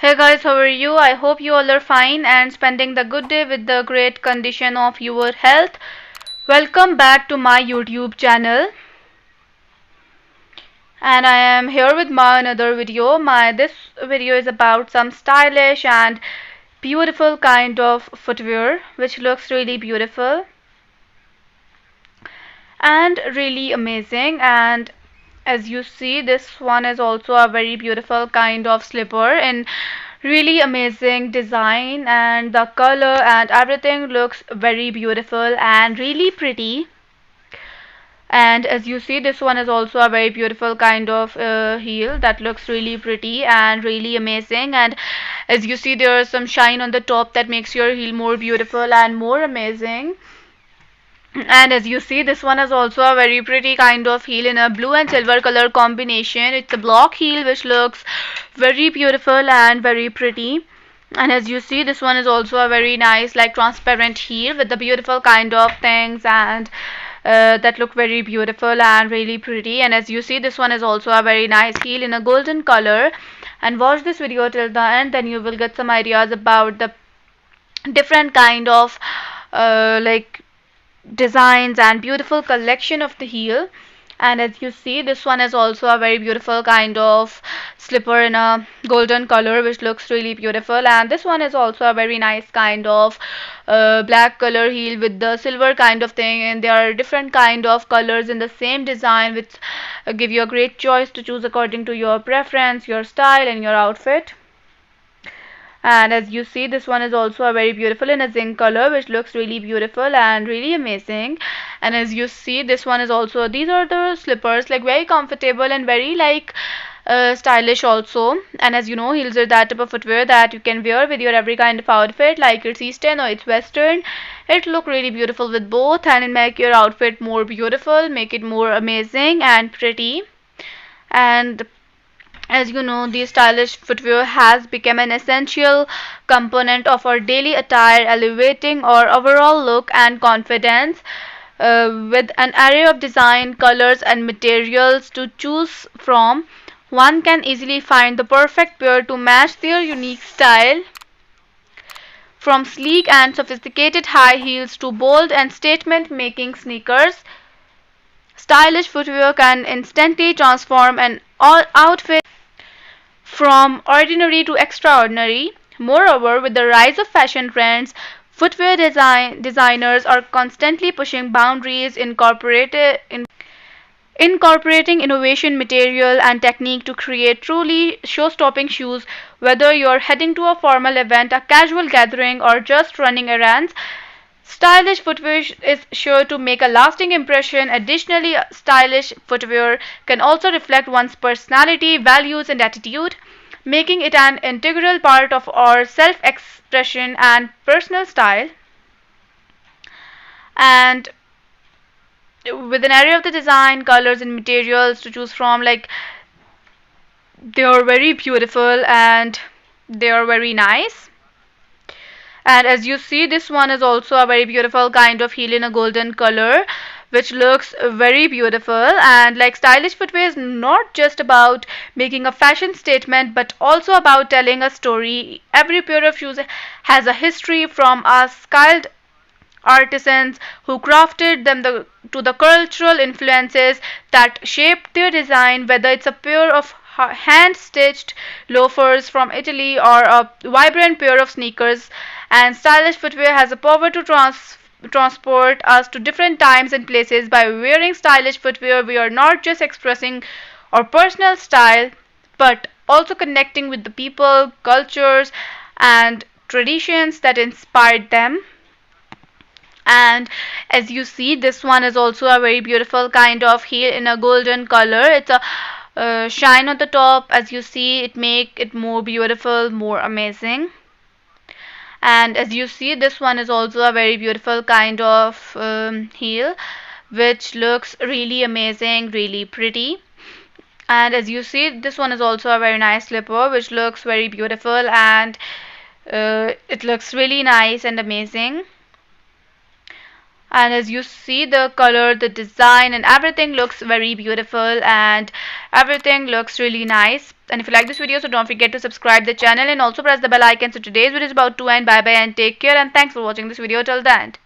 Hey guys, how are you? I hope you all are fine and spending the good day with the great condition of your health. Welcome back to my YouTube channel, and I am here with my another video. This video is about some stylish and beautiful kind of footwear which looks really beautiful and really amazing. And as you see, this one is also a very beautiful kind of slipper in really amazing design, and the color and everything looks very beautiful and really pretty. And as you see, this one is also a very beautiful kind of heel that looks really pretty and really amazing. And as you see, there is some shine on the top that makes your heel more beautiful and more amazing. And as you see, this one is also a very pretty kind of heel in a blue and silver color combination. It's a block heel which looks very beautiful and very pretty. And as you see, this one is also a very nice like transparent heel with the beautiful kind of things and that look very beautiful and really pretty. And as you see, this one is also a very nice heel in a golden color. And watch this video till the end, then you will get some ideas about the different kind of like designs and beautiful collection of the heel. And as you see, this one is also a very beautiful kind of slipper in a golden color which looks really beautiful. And this one is also a very nice kind of black color heel with the silver kind of thing, and there are different kind of colors in the same design which give you a great choice to choose according to your preference, your style and your outfit. And as you see, this one is also a very beautiful in a zinc color which looks really beautiful and really amazing. And as you see, this one is also, these are the slippers like very comfortable and very like stylish also. And as you know, heels are that type of footwear that you can wear with your every kind of outfit, like it's eastern or it's western. It look really beautiful with both, and it make your outfit more beautiful, make it more amazing and pretty. And as you know, the stylish footwear has become an essential component of our daily attire, elevating our overall look and confidence. With an array of design, colors, and materials to choose from, one can easily find the perfect pair to match their unique style. From sleek and sophisticated high heels to bold and statement making sneakers, stylish footwear can instantly transform an all outfit from ordinary to extraordinary. Moreover, with the rise of fashion trends, designers are constantly pushing boundaries, incorporating innovation, material, and technique to create truly show-stopping shoes. Whether you're heading to a formal event, a casual gathering, or just running errands, stylish footwear is sure to make a lasting impression. Additionally, stylish footwear can also reflect one's personality, values, and attitude, making it an integral part of our self expression and personal style. And with an array of the design, colors, and materials to choose from, like they are very beautiful and they are very nice. And as you see, this one is also a very beautiful kind of heel in a golden color which looks very beautiful. And like stylish footwear is not just about making a fashion statement but also about telling a story. Every pair of shoes has a history, from a skilled artisans who crafted them to the cultural influences that shaped their design, whether it's a pair of hand stitched loafers from Italy or a vibrant pair of sneakers. And stylish footwear has the power to transport us to different times and places. By wearing stylish footwear, we are not just expressing our personal style but also connecting with the people, cultures, and traditions that inspired them. And as you see, this one is also a very beautiful kind of heel in a golden color. It's a shine on the top. As you see, it make it more beautiful, more amazing. And as you see, this one is also a very beautiful kind of heel which looks really amazing, really pretty. And as you see, this one is also a very nice slipper which looks very beautiful, and it looks really nice and amazing. And as you see, the color, the design, and everything looks very beautiful, and everything looks really nice. And if you like this video, so don't forget to subscribe the channel and also press the bell icon. So today's video is about to end. Bye bye and take care, and thanks for watching this video till the end.